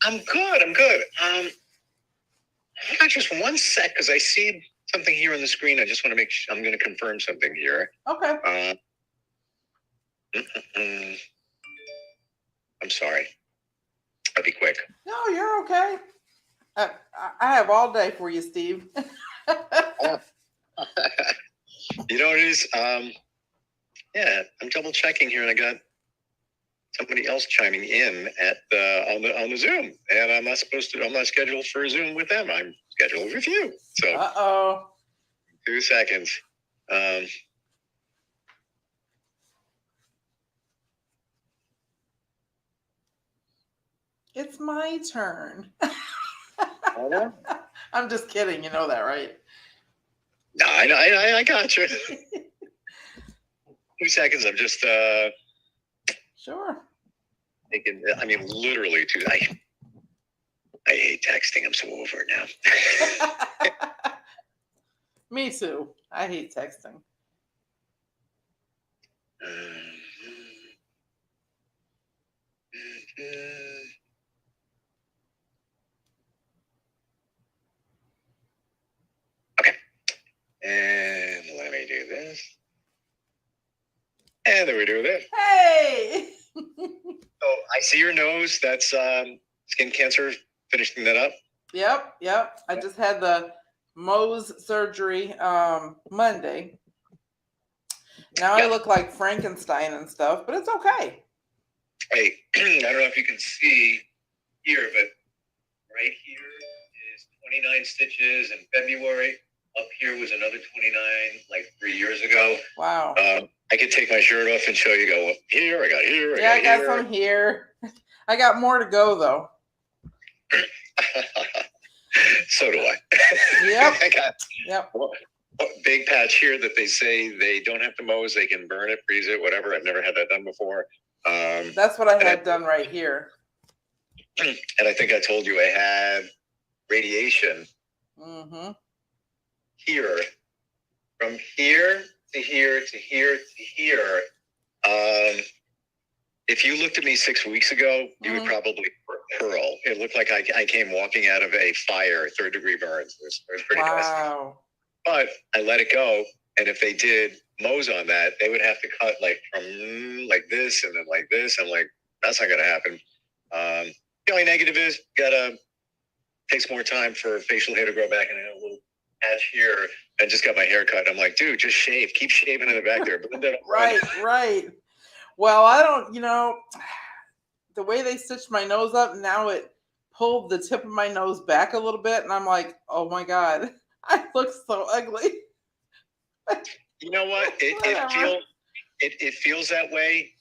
I'm good. Hang on just one sec, because I see something here on the screen. I just want to make sure. I'm going to confirm something here. Okay. I'm sorry. I'll be quick. No, you're okay. I have all day for you, Steve. You know what it is? Yeah, I'm double checking here, and I got somebody else chiming in at on the Zoom, and I'm not scheduled for a Zoom with them. I'm scheduled with you. So 2 seconds. It's my turn. Oh, I'm just kidding. You know that, right? No, I got you. 2 seconds. I'm just Sure. thinking. I mean, literally, too. I hate texting. I'm so over it now. Me too. I hate texting. Okay. And let me do this. And then we do this. Hey! So I see your nose. That's skin cancer. Finishing that up. Yep. I just had the Mohs surgery Monday. Now I look like Frankenstein and stuff, but it's okay. Hey, I don't know if you can see here, but right here is 29 stitches in February. Up here was another 29 like 3 years ago. Wow. I could take my shirt off and show you. Go here. I got here. I got some here. I got more to go though. So do I. Yep. I got a big patch here that they say they don't have to Mohs. They can burn it, freeze it, whatever. I've never had that done before. That's what I had done right here. And I think I told you I had radiation here, from here to here to here to here. If you looked at me 6 weeks ago, you would probably hurl. It looked like I came walking out of a fire, 3rd-degree burns. It was pretty nasty. But I let it go. And if they did Mohs on that, they would have to cut like from like this and then like this. I'm like, that's not going to happen. The only negative is takes more time for facial hair to grow back, and I have a little patch here. I just got my hair cut. I'm like, dude, just shave. Keep shaving in the back there. Right. Well, I don't, the way they stitched my nose up, now it pulled the tip of my nose back a little bit, and I'm like, oh my God, I look so ugly. You know what? It feels that way,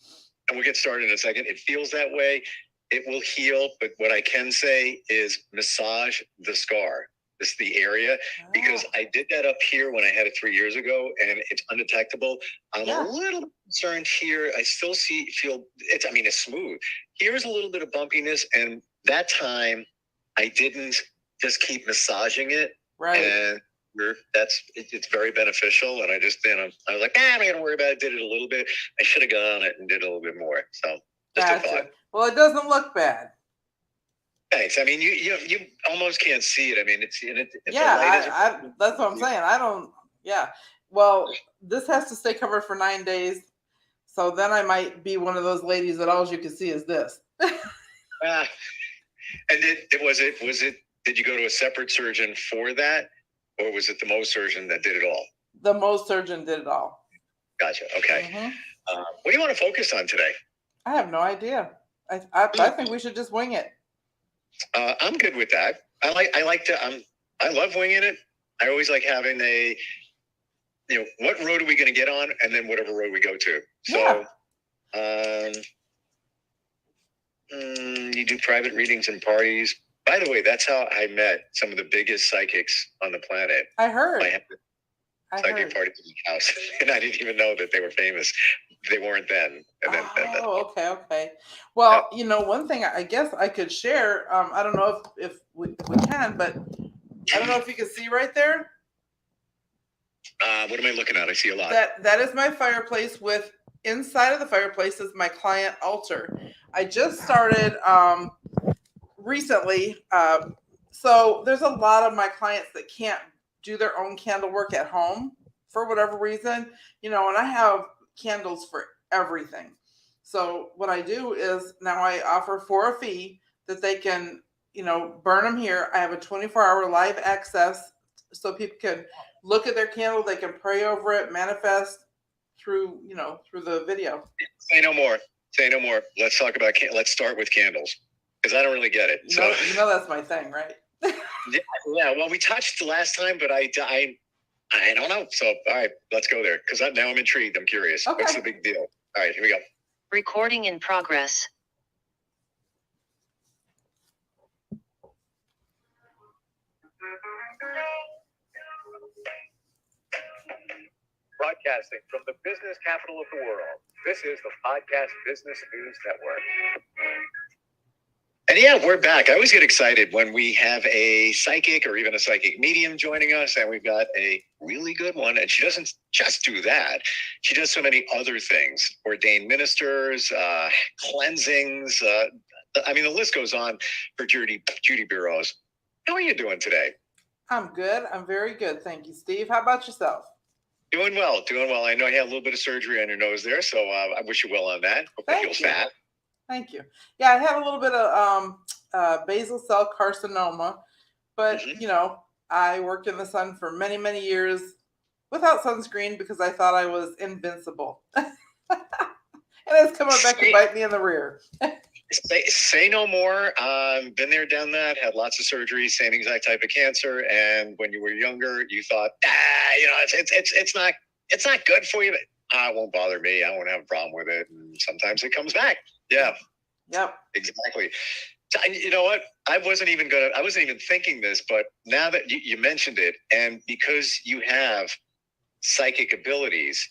and we'll get started in a second. It feels that way. It will heal, but what I can say is massage the scar. This is the area, because I did that up here when I had it 3 years ago, and it's undetectable. I'm a little concerned here. I still feel it's. I mean, it's smooth. Here's a little bit of bumpiness, and that time I didn't just keep massaging it. Right. And it's very beneficial, and I just I was like, I'm not gonna worry about it. Did it a little bit. I should have gone on it and did a little bit more. So just a thought. Well, it doesn't look bad. Thanks. I mean, you almost can't see it. I mean, it's that's what I'm saying. I don't. Yeah. Well, this has to stay covered for 9 days, so then I might be one of those ladies that all you can see is this. And did you go to a separate surgeon for that, or was it the Mohs surgeon that did it all? The Mohs surgeon did it all. Gotcha. Okay. What do you want to focus on today? I have no idea. I think we should just wing it. I'm good with that. I love winging it. I always like having what road are we going to get on, and then whatever road we go to. So, you do private readings and parties. By the way, that's how I met some of the biggest psychics on the planet. I heard. Psychic parties in the house, and I didn't even know that they were famous. They weren't then. And then okay. Well, one thing I guess I could share. I don't know if we can, but I don't know if you can see right there. What am I looking at? I see a lot. That is my fireplace. With inside of the fireplace is my client altar. I just started recently, so there's a lot of my clients that can't do their own candle work at home for whatever reason, and I have candles for everything. So what I do is now I offer for a fee that they can, burn them here. I have a 24-hour live access so people can look at their candle, they can pray over it, manifest through the video. Say no more. Say no more. Let's talk about let's start with candles, because I don't really get it. That's my thing, right? Yeah. Well, we touched last time, but I don't know. So, all right, let's go there, because now I'm intrigued. I'm curious. Okay. What's the big deal? All right, here we go. Recording in progress. Broadcasting from the business capital of the world. This is the Podcast Business News Network. And yeah, we're back. I always get excited when we have a psychic or even a psychic medium joining us, and we've got a really good one. And she doesn't just do that. She does so many other things: ordained ministers, cleansings. The list goes on for Judie Bureaus. How are you doing today? I'm good. I'm very good. Thank you, Steve. How about yourself? Doing well. I know you had a little bit of surgery on your nose there, so I wish you well on that. Hope it feels fat. Thank you. Yeah, I had a little bit of basal cell carcinoma, but I worked in the sun for many, many years without sunscreen because I thought I was invincible. And it's coming back to bite me in the rear. Say no more. Been there, done that. Had lots of surgery, same exact type of cancer. And when you were younger, you thought, it's not good for you. But it won't bother me. I won't have a problem with it. And sometimes it comes back. Yeah. Yep. Exactly. You know what? I wasn't even thinking this, but now that you mentioned it, and because you have psychic abilities,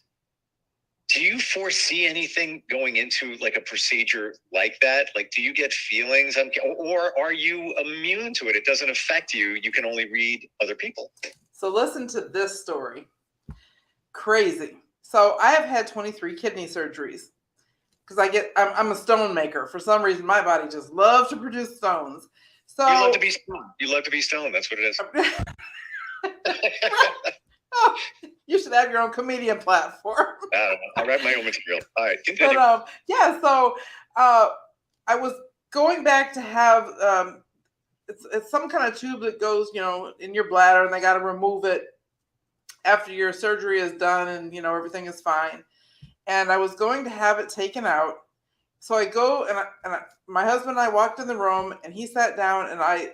do you foresee anything going into like a procedure like that? Like, do you get feelings, or are you immune to it? It doesn't affect you. You can only read other people. So listen to this story. Crazy. So I have had 23 kidney surgeries because I'm a stone maker. For some reason, my body just loves to produce stones. So you love to be stoned. You love to be stoned. That's what it is. Oh, you should have your own comedian platform. I write my own material. All right, continue. But so I was going back to have it's some kind of tube that goes in your bladder, and they got to remove it after your surgery is done, and everything is fine. And I was going to have it taken out, so I go and my husband and I walked in the room, and he sat down, and I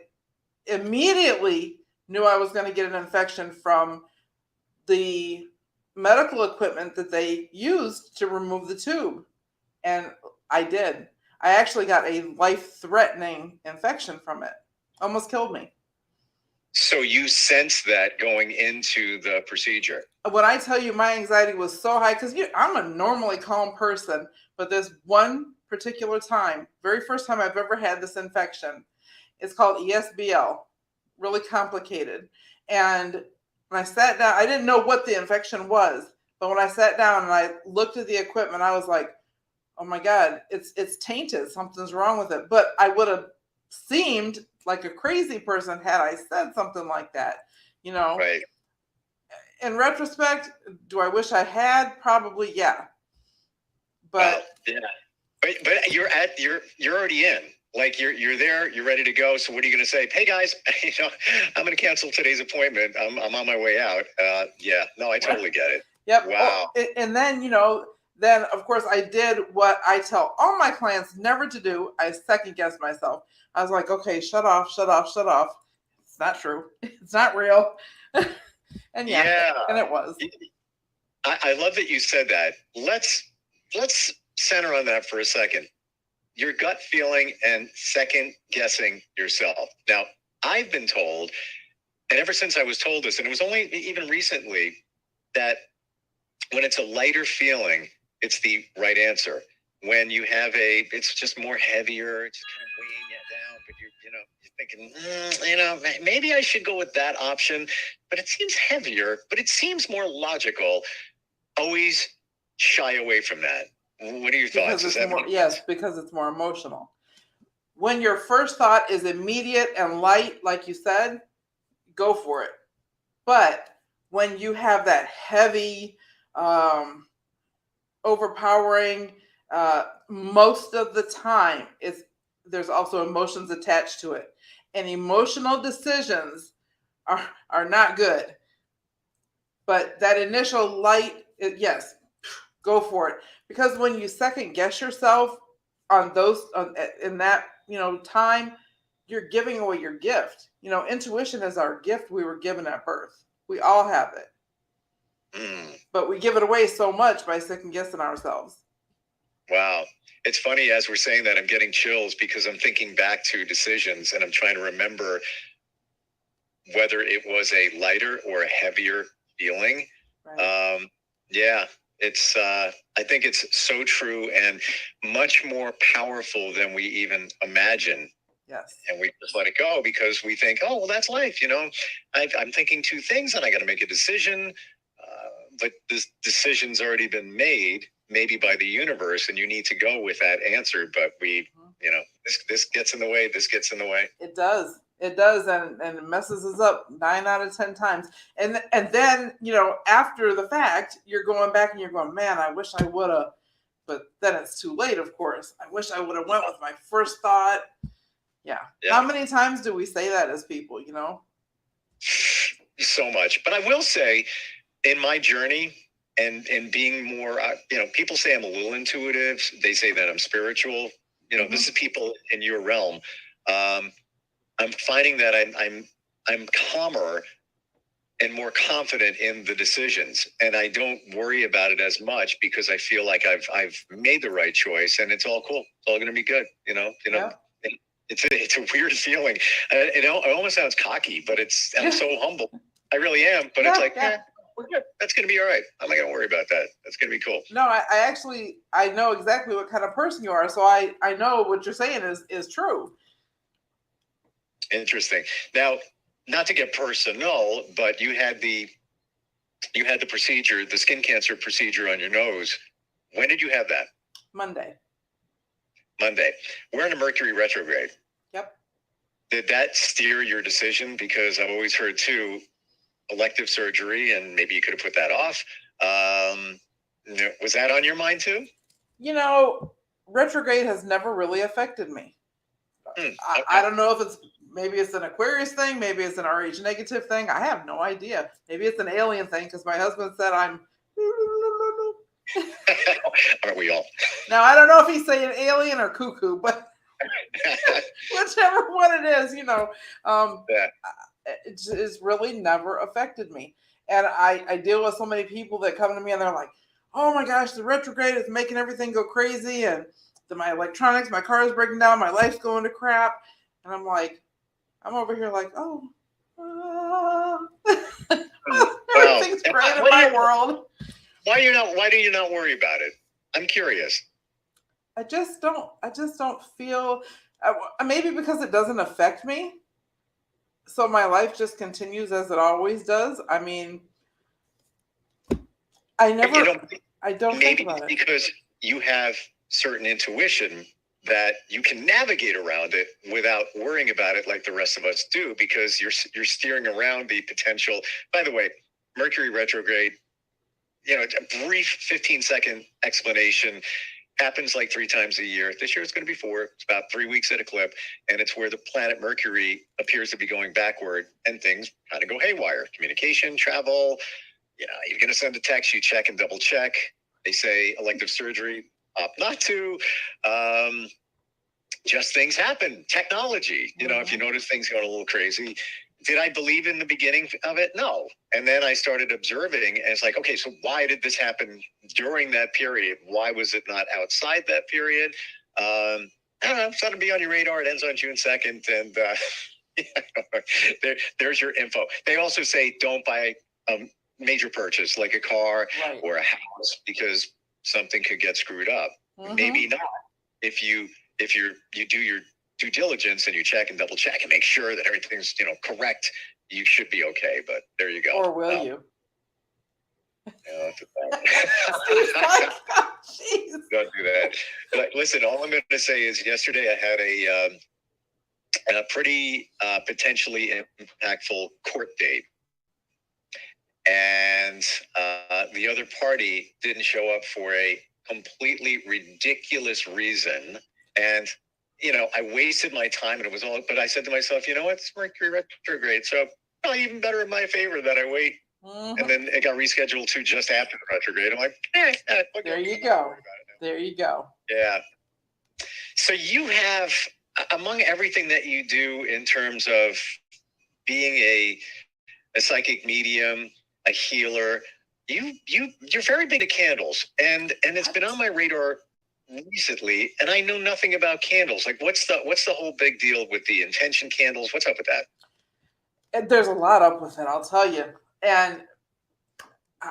immediately knew I was going to get an infection from the medical equipment that they used to remove the tube. And I did. I actually got a life-threatening infection from it. Almost killed me. So you sensed that going into the procedure? When I tell you my anxiety was so high, because I'm a normally calm person, but this one particular time, very first time I've ever had this infection, it's called ESBL, really complicated. And when I sat down, I didn't know what the infection was, but when I sat down and I looked at the equipment, I was like, oh my God, it's tainted. Something's wrong with it. But I would have seemed like a crazy person had I said something like that, Right. In retrospect, do I wish I had? Probably, yeah. But yeah. But you're already in. Like you're there, you're ready to go. So what are you going to say? Hey guys, I'm going to cancel today's appointment. I'm on my way out. Yeah, no, I totally get it. Yep. Wow. And then, then of course I did what I tell all my clients never to do. I second guessed myself. I was like, okay, shut off. It's not true. It's not real. And and it was. I love that you said that. Let's center on that for a second. Your gut feeling and second guessing yourself. Now, I've been told, and ever since I was told this, and it was only even recently, that when it's a lighter feeling, it's the right answer. When you have it's just more heavier, it's just kind of weighing you down, but you're thinking, maybe I should go with that option, but it seems heavier, but it seems more logical. Always shy away from that. What are your thoughts? Because it's more emotional. When your first thought is immediate and light, like you said, go for it. But when you have that heavy, overpowering, most of the time, there's also emotions attached to it, and emotional decisions are not good. But that initial light, yes, go for it. Because when you second guess yourself on those in that time, you're giving away your gift. Intuition is our gift we were given at birth. We all have it. But we give it away so much by second guessing ourselves. Wow. It's funny, as we're saying that, I'm getting chills because I'm thinking back to decisions and I'm trying to remember whether it was a lighter or a heavier feeling. Right. Yeah, I think it's so true and much more powerful than we even imagine. Yes. And we just let it go because we think, oh, well, that's life. I'm thinking two things and I got to make a decision. But this decision's already been made, maybe by the universe, and you need to go with that answer. But this gets in the way. This gets in the way. It does. It does, and it messes us up 9 out of 10 times. And then, after the fact, you're going back and you're going, man, I wish I would have. But then it's too late, of course. I wish I would have went with my first thought. Yeah. How many times do we say that as people, So much. But I will say, in my journey and being more, people say I'm a little intuitive. They say that I'm spiritual. This is people in your realm. I'm finding that I'm calmer and more confident in the decisions, and I don't worry about it as much because I feel like I've made the right choice, and it's all cool. It's all going to be good. Yeah. It's a weird feeling. It almost sounds cocky, but I'm so humble. I really am. But it's like, we're good. That's going to be all right. I'm not going to worry about that. That's going to be cool. No, I know exactly what kind of person you are, so I know what you're saying is true. Interesting. Now, not to get personal, but you had the procedure, the skin cancer procedure on your nose. When did you have that? Monday. We're in a Mercury retrograde. Yep. Did that steer your decision? Because I've always heard too, elective surgery, and maybe you could have put that off. Was that on your mind too? Retrograde has never really affected me. Okay. I don't know if maybe it's an Aquarius thing, maybe it's an RH negative thing. I have no idea. Maybe it's an alien thing because my husband said I'm. Aren't we all? Now I don't know if he's saying alien or cuckoo, but whichever one it is, it's really never affected me. And I deal with so many people that come to me and they're like, oh my gosh, the retrograde is making everything go crazy, and my electronics, my car is breaking down, my life's going to crap. And I'm like, I'm over here like, everything's great in my world. Why do you not worry about it? I'm curious. I just don't feel, maybe because it doesn't affect me. So my life just continues as it always does. I mean, I don't think about it. Because you have certain intuition that you can navigate around it without worrying about it like the rest of us do, because you're steering around the potential. By the way, Mercury retrograde, a brief 15-second explanation, happens like 3 times a year. This year it's going to be 4. It's about 3 weeks at a clip, and it's where the planet Mercury appears to be going backward, and things kind of go haywire. Communication, travel. You're going to send a text, you check and double check. They say elective surgery, opt not to. Just things happen. Technology. If you notice things going a little crazy. Did I believe in the beginning of it? No. And then I started observing, and it's like, okay, so why did this happen during that period? Why was it not outside that period? I don't know. Something to be on your radar. It ends on June 2nd. And there's your info. They also say don't buy a major purchase like a car or a house, because something could get screwed up. Mm-hmm. Maybe not. If you do your due diligence and you check and double check and make sure that everything's correct, you should be okay. But there you go. Or will you? Yeah, Steve's like, oh, jeez. don't do that. But listen, all I'm going to say is yesterday I had a pretty potentially impactful court date. And the other party didn't show up for a completely ridiculous reason. And, I wasted my time and it was all, but I said to myself, you know what, it's Mercury retrograde. So probably even better in my favor that I wait. Mm-hmm. And then it got rescheduled to just after the retrograde. I'm like, okay, there you go. There you go. Yeah. So you have, among everything that you do in terms of being a psychic medium, a healer, you're very big into candles, and it's been on my radar recently, and I know nothing about candles. Like, what's the whole big deal with the intention candles? What's up with that? And there's a lot up with it, I'll tell you. And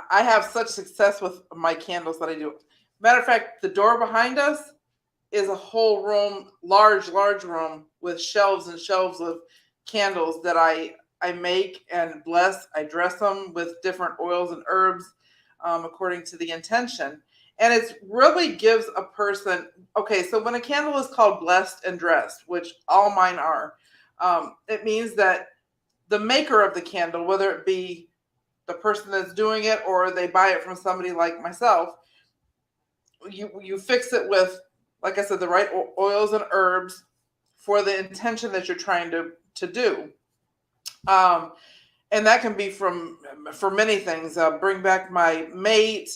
I have such success with my candles that I do. Matter of fact, the door behind us is a whole room, large room with shelves and shelves of candles that I make and bless. I dress them with different oils and herbs according to the intention. And it really gives a person, okay, so when a candle is called blessed and dressed, which all mine are, it means that the maker of the candle, whether it be the person that's doing it or they buy it from somebody like myself, you fix it with, like I said, the right oils and herbs for the intention that you're trying to do. And that can be for many things. Bring back my mate.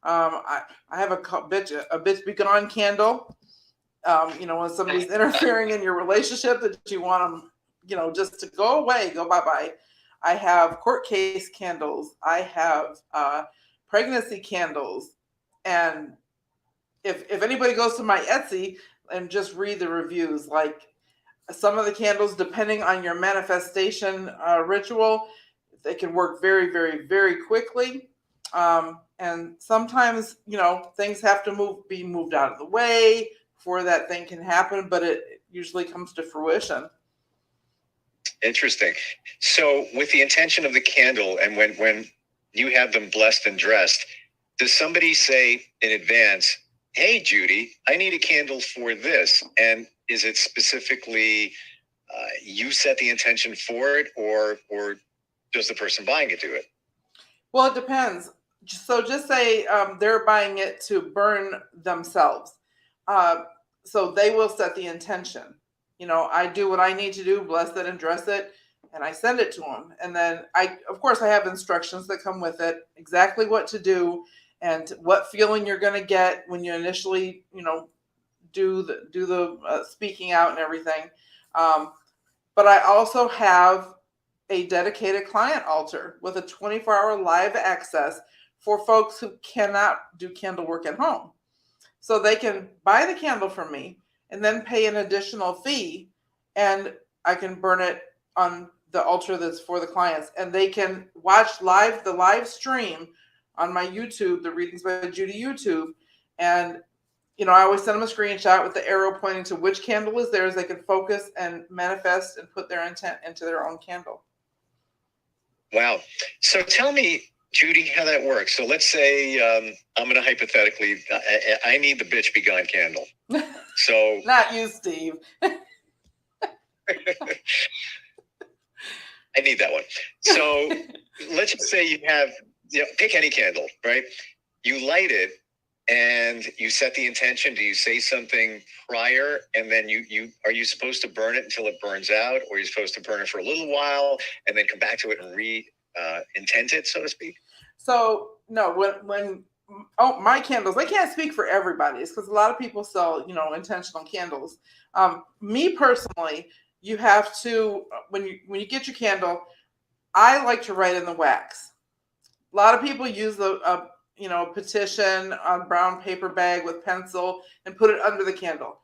I have a bitch be gone candle. When somebody's interfering in your relationship that you want them, just to go away, go bye-bye. I have court case candles. I have pregnancy candles. And if anybody goes to my Etsy and just read the reviews, like some of the candles, depending on your manifestation ritual, they can work very, very, very quickly. And sometimes, things have to be moved out of the way before that thing can happen, but it usually comes to fruition. Interesting. So with the intention of the candle, and when you have them blessed and dressed, does somebody say in advance, hey, Judie, I need a candle for this? And is it specifically you set the intention for it, or does the person buying it do it? Well, it depends. So just say they're buying it to burn themselves. So they will set the intention. I do what I need to do, bless it and dress it, and I send it to them. And then of course, I have instructions that come with it, exactly what to do and what feeling you're going to get when you initially, do the speaking out and everything. But I also have a dedicated client altar with a 24-hour live access for folks who cannot do candle work at home. So they can buy the candle from me and then pay an additional fee, and I can burn it on the altar that's for the clients. And they can watch the live stream on my YouTube, the Readings by Judie YouTube. And, I always send them a screenshot with the arrow pointing to which candle is theirs. They can focus and manifest and put their intent into their own candle. Wow. So tell me, Judie, how that works. So let's say I'm going to hypothetically, I need the bitch be gone candle. So not you, Steve. I need that one. So let's just say you have, pick any candle, right? You light it and you set the intention. Do you say something prior, and then are you supposed to burn it until it burns out, or are you supposed to burn it for a little while and then come back to it and intent it, so to speak? So no, when my candles, I can't speak for everybody. It's because a lot of people sell, intentional candles. Me personally, you have to, when you get your candle, I like to write in the wax. A lot of people use the petition on brown paper bag with pencil and put it under the candle.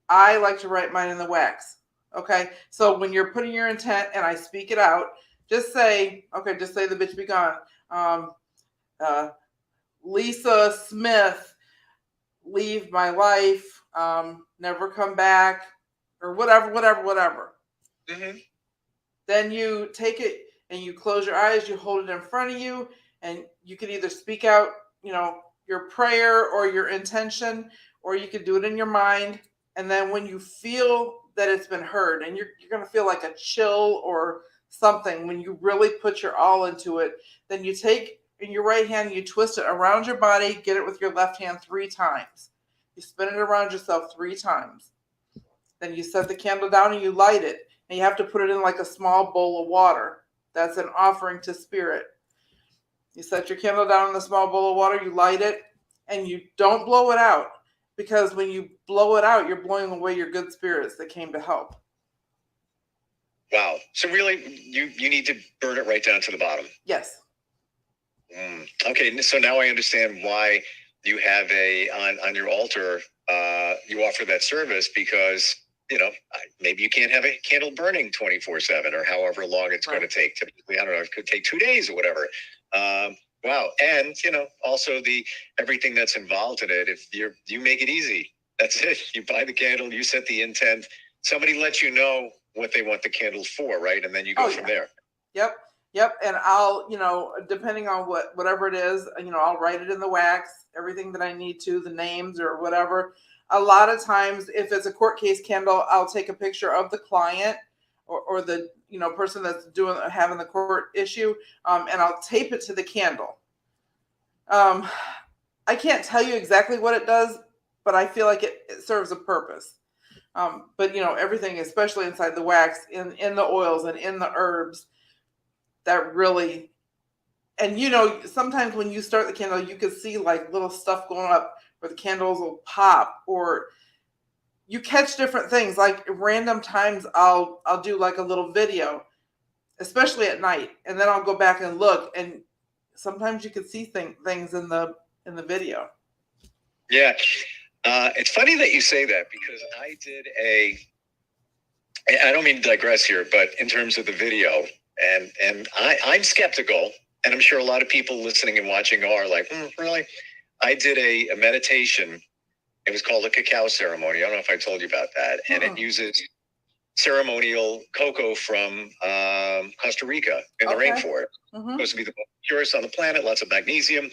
I like to write mine in the wax. Okay. So when you're putting your intent and I speak it out, just say the bitch be gone. Lisa Smith, leave my life, never come back, or whatever. Mm-hmm. Then you take it and you close your eyes, you hold it in front of you, And you can either speak out, your prayer or your intention, or you could do it in your mind. And then when you feel that it's been heard, and you're going to feel like a chill or something, when you really put your all into it, then you take in your right hand, you twist it around your body, get it with your left hand 3 times. You spin it around yourself 3 times. Then you set the candle down and you light it. And you have to put it in like a small bowl of water. That's an offering to spirit. You set your candle down in the small bowl of water, you light it, and you don't blow it out. Because when you blow it out, you're blowing away your good spirits that came to help. Wow. So really, you need to burn it right down to the bottom. Yes. Okay, so now I understand why you have on your altar, you offer that service, because, maybe you can't have a candle burning 24/7 or however long it's going to take. Typically, I don't know, it could take 2 days or whatever. Wow. And, also everything that's involved in it. If you make it easy, that's it. You buy the candle, you set the intent, somebody lets you know what they want the candle for, right? And then you go from there. Yep. And I'll, depending on whatever it is, I'll write it in the wax, everything that I need to, the names or whatever. A lot of times, if it's a court case candle, I'll take a picture of the client or the, person that's having the court issue, and I'll tape it to the candle. I can't tell you exactly what it does, but I feel like it serves a purpose. But everything, especially inside the wax, in the oils and in the herbs, that really, and sometimes when you start the candle, you can see like little stuff going up where the candles will pop, or you catch different things. Like random times I'll do like a little video, especially at night, and then I'll go back and look, and sometimes you can see things in the video. Yeah. It's funny that you say that, because I did I don't mean to digress here, but in terms of the video, and I'm skeptical, and I'm sure a lot of people listening and watching are like, really? I did a meditation. It was called a cacao ceremony. I don't know if I told you about that. And it uses ceremonial cocoa from Costa Rica in the rainforest. Supposed to be the purest on the planet, lots of magnesium.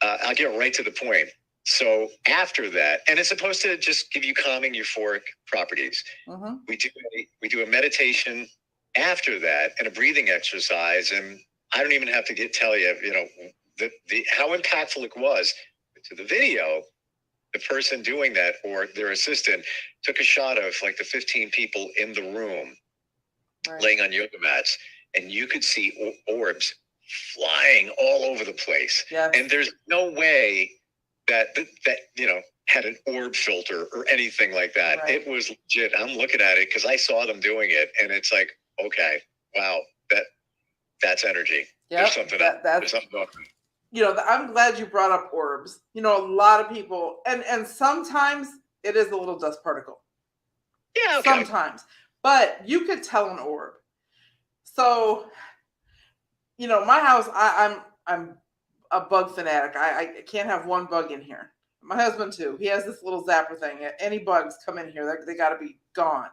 I'll get right to the point. So after that, and it's supposed to just give you calming, euphoric properties. We do a meditation after that and a breathing exercise. And I don't even have to tell you, the how impactful it was. To the video, the person doing that or their assistant took a shot of like the 15 people in the room laying on yoga mats, and you could see orbs flying all over the place. Yes. And there's no way that had an orb filter or anything like that. Right. It was legit. I'm looking at it because I saw them doing it, and it's like, okay, wow, that's energy. Yep, there's something there's something going on. I'm glad you brought up orbs. A lot of people, and sometimes it is a little dust particle. Yeah, okay. Sometimes, but you could tell an orb. So, my house, I'm a bug fanatic. I can't have one bug in here. My husband too. He has this little zapper thing. Any bugs come in here, they got to be gone.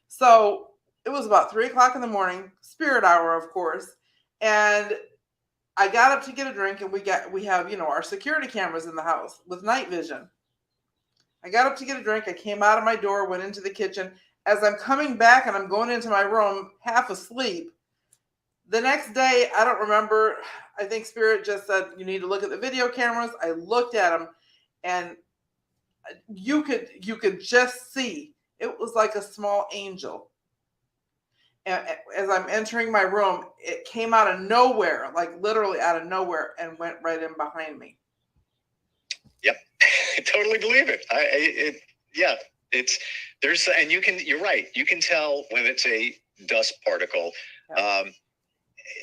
So it was about 3:00 in the morning, spirit hour, of course, and I got up to get a drink, and we have our security cameras in the house with night vision. I got up to get a drink. I came out of my door, went into the kitchen. As I'm coming back and I'm going into my room, half asleep. The next day, I don't remember. I think Spirit just said, you need to look at the video cameras. I looked at them, and you could just see it was like a small angel. And as I'm entering my room, it came out of nowhere, like literally out of nowhere, and went right in behind me. Yep, I totally believe it. You're right. You can tell when it's a dust particle. Yeah.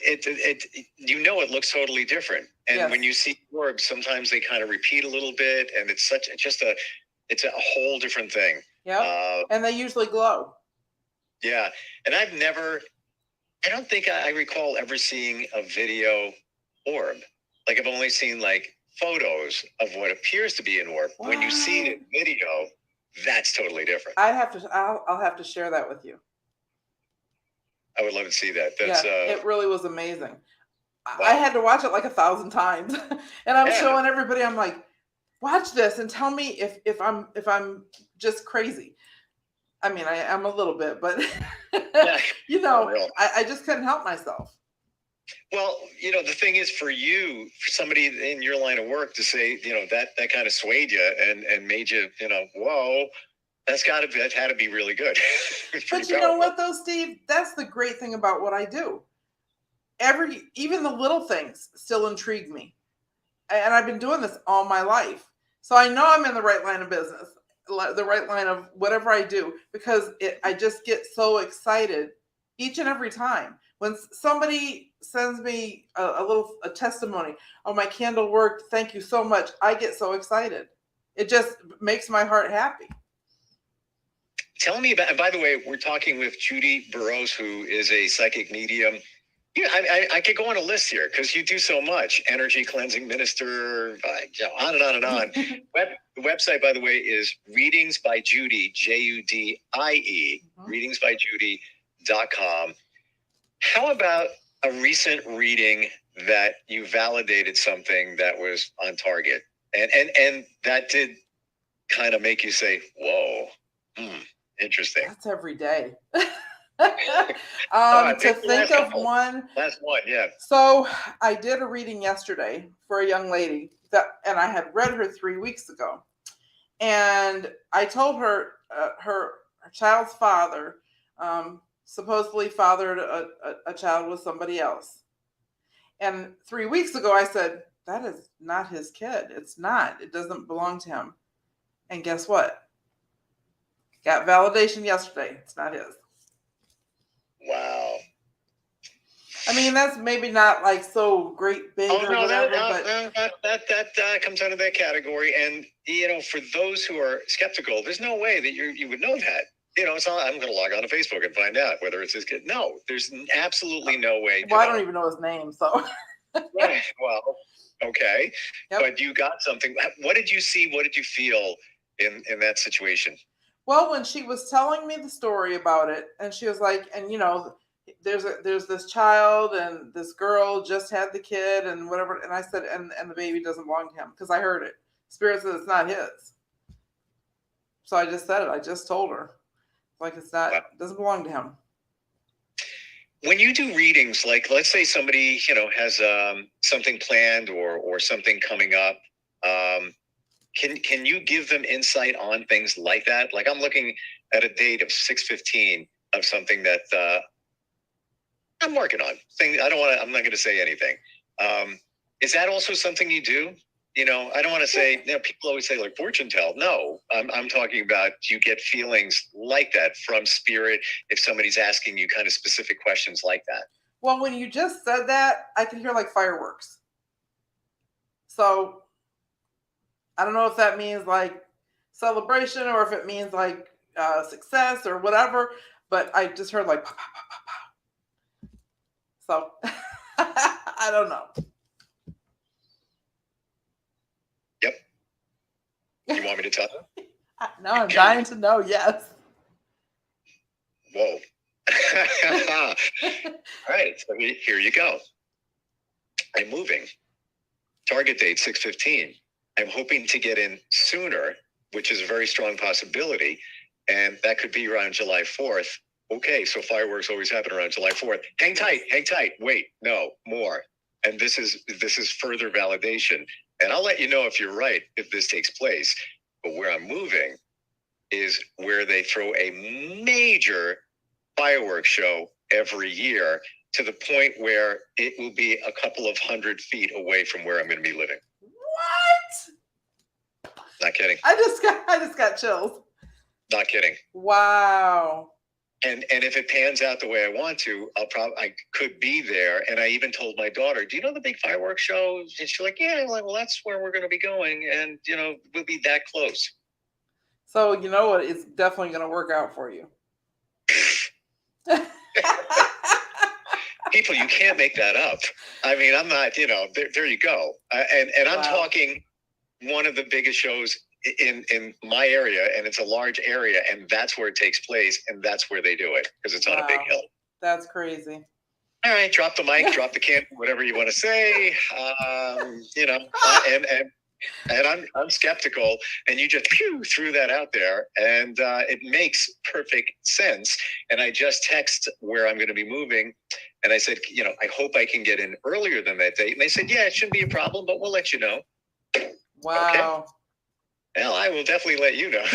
It looks totally different. And yes. When you see orbs, sometimes they kind of repeat a little bit, and it's a whole different thing. Yeah, and they usually glow. Yeah, and I don't think I recall ever seeing a video orb. Like I've only seen like photos of what appears to be an orb. Wow. When you see it in video, that's totally different. I'll have to share that with you. I would love to see that. It really was amazing. I had to watch it like 1,000 times, and I'm showing everybody. I'm like, watch this and tell me if I'm just crazy. I mean, I am a little bit, but you know, I just couldn't help myself. Well, you know, the thing is for you, for somebody in your line of work to say, you know, that kind of swayed you and made you, you know, whoa, that had to be really good. But you know what though, Steve? That's the great thing about what I do. Even the little things still intrigue me. And I've been doing this all my life. So I know I'm in the right line of business, the right line of whatever I do, because I just get so excited each and every time. When somebody sends me a testimony, oh, my candle worked, thank you so much, I get so excited. It just makes my heart happy. Tell me about, and by the way, we're talking with Judie Burrows, who is a psychic medium. Yeah, I could go on a list here because you do so much. Energy cleansing minister, on and on and on. The website, by the way, is Readings by Judie, Judie, readingsbyjudie.com. How about a recent reading that you validated something that was on target and that did kind of make you say, whoa, interesting. That's every day. To think of one. Last one, yeah. So I did a reading yesterday for a young lady and I had read her 3 weeks ago. And I told her her child's father supposedly fathered a child with somebody else. And 3 weeks ago, I said, that is not his kid. It's not. It doesn't belong to him. And guess what? Got validation yesterday. It's not his. Wow. I mean, that's maybe not like so great big or whatever, that comes under that category. And, you know, for those who are skeptical, there's no way that you would know that. You know, it's not, I'm going to log on to Facebook and find out whether it's his kid. No, there's absolutely no way. Well, I don't even know his name, so. Right. Well, okay. Yep. But you got something. What did you see? What did you feel in that situation? Well, when she was telling me the story about it, and she was like, and you know, there's this child and this girl just had the kid and whatever, and I said, and the baby doesn't belong to him, because I heard it. Spirit said it's not his. So I just said it. I just told her, like, it's not, it doesn't belong to him. When you do readings, like let's say somebody, you know, has something planned or something coming up, can you give them insight on things like that? Like I'm looking at a date of 6/15 of something that I'm working on. I'm not going to say anything. Is that also something you do? You know, I don't want to say, you know, people always say like fortune tell. No, I'm talking about, do you get feelings like that from spirit if somebody's asking you kind of specific questions like that? Well, when you just said that, I can hear like fireworks. So I don't know if that means like celebration or if it means like success or whatever, but I just heard like, pow, pow, pow, pow, pow. So I don't know. Yep. You want me to tell you? No, I'm dying to know. Yes. Whoa. All right. So here you go. I'm moving. Target date 6/15. I'm hoping to get in sooner, which is a very strong possibility. And that could be around July 4th. Okay, so fireworks always happen around July 4th. Hang tight. Wait, no, more. And this is further validation. And I'll let you know if you're right, if this takes place. But where I'm moving is where they throw a major fireworks show every year to the point where it will be a couple of 100 feet away from where I'm going to be living. What? Not kidding. I just got chills. Not kidding. Wow. And if it pans out the way I want to, I could be there. And I even told my daughter, do you know the big fireworks show? And she's like, yeah. I'm like, well, that's where we're going to be going. And, you know, we'll be that close. So, you know what? It's definitely going to work out for you. People, you can't make that up. I mean, I'm not, you know, there you go. And I'm talking one of the biggest shows in my area, and it's a large area, and that's where it takes place, and that's where they do it, because it's on a big hill. That's crazy. All right, drop the mic, drop the can, whatever you want to say. And I'm skeptical, and you just threw that out there, and it makes perfect sense. And I just text where I'm going to be moving, and I said, I hope I can get in earlier than that date. And they said, yeah, it shouldn't be a problem, but we'll let you know. Wow. Okay. Well, I will definitely let you know.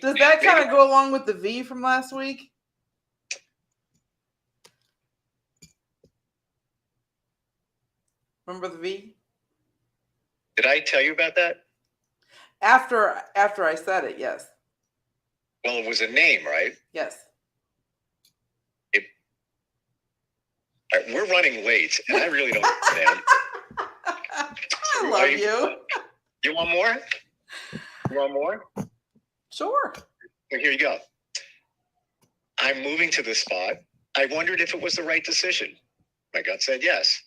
Does that kind of go along with the V from last week? Remember the V? Did I tell you about that? After I said it, yes. Well, it was a name, right? Yes. All right, we're running late, and I really don't understand. I love you. You want more? You want more? Sure. Well, here you go. I'm moving to this spot. I wondered if it was the right decision. My gut said yes.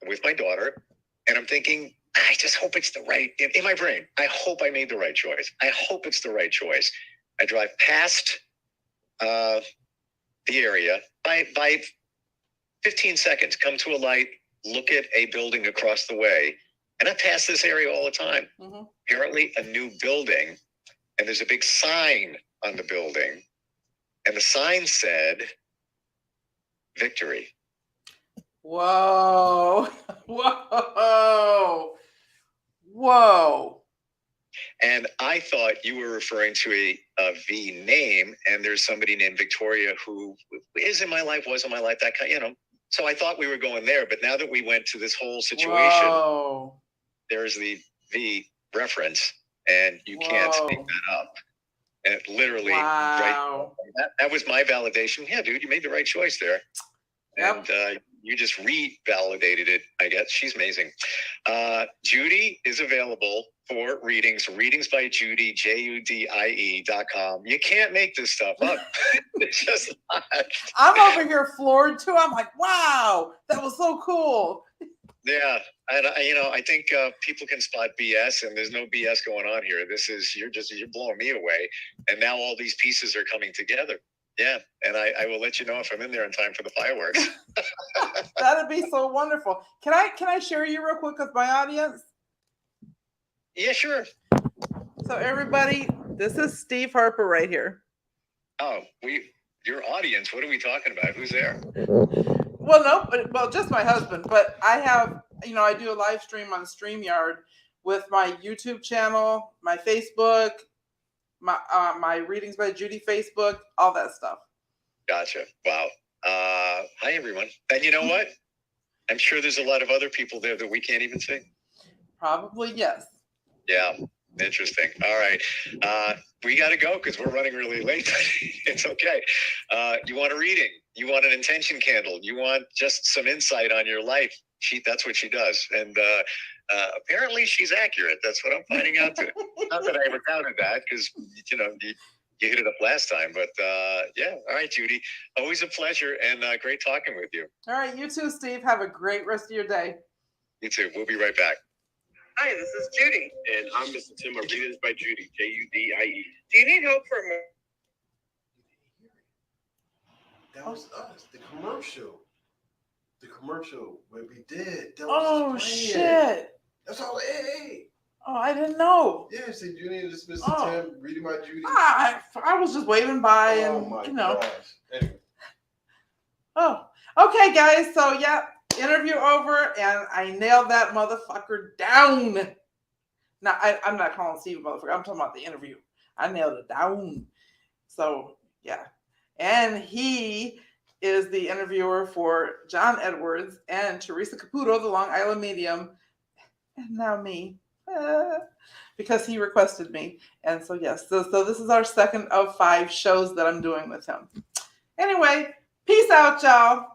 With my daughter, and I'm thinking, I just hope it's the right, in my brain, I hope I made the right choice. I hope it's the right choice. I drive past the area by 15 seconds, come to a light, look at a building across the way. And I pass this area all the time. Mm-hmm. Apparently a new building, and there's a big sign on the building. And the sign said, victory. Whoa. Whoa. Whoa. And I thought you were referring to a V name, and there's somebody named Victoria who is in my life, was in my life, that kind, So I thought we were going there, but now that we went to this whole situation, whoa. There's the V reference, and you can't make that up. And it literally, wow. Right, that was my validation. Yeah, dude, you made the right choice there. Yep. And you just revalidated it, I guess. She's amazing. Judie is available for readings by Judie, JUDIE.com. You can't make this stuff up. It's just not. I'm over here floored too. I'm like, wow, that was so cool. Yeah, and I think people can spot BS, and there's no BS going on here. You're blowing me away, and now all these pieces are coming together. Yeah, and I will let you know if I'm in there in time for the fireworks. That'd be so wonderful. Can I share you real quick with my audience? Yeah, sure. So everybody, this is Steve Harper right here. Oh, your audience, what are we talking about? Who's there? Well, just my husband, but I have, I do a live stream on StreamYard with my YouTube channel, my Facebook, my Readings by Judie Facebook, all that stuff. Gotcha. Wow. Hi, everyone. And you know what? I'm sure there's a lot of other people there that we can't even see. Probably, yes. Yeah. Interesting. All right. We got to go because we're running really late. It's okay. You want a reading? You want an intention candle? You want just some insight on your life? That's what she does. And apparently she's accurate. That's what I'm finding out too. Not that I ever doubted that because, you hit it up last time. But yeah. All right, Judie. Always a pleasure and great talking with you. All right. You too, Steve. Have a great rest of your day. You too. We'll be right back. Hi, this is Judie. And I'm Mr. Tim of Readings by Judie, JUDIE. Do you need help for a moment? That was us, the commercial. The commercial where we did. That was shit. That's all. Hey. Oh, I didn't know. Yeah, see, Judie, this is Mr. Tim, Reading by Judie. I was just waving by and, Gosh. Anyway. Oh, okay, guys. So, yeah. Interview over, and I nailed that motherfucker down. Now, I'm not calling Steve a motherfucker. I'm talking about the interview. I nailed it down. So, yeah. And he is the interviewer for John Edwards and Teresa Caputo, the Long Island Medium, and now me, because he requested me. And so, yes. So this is our second of 5 shows that I'm doing with him. Anyway, peace out, y'all.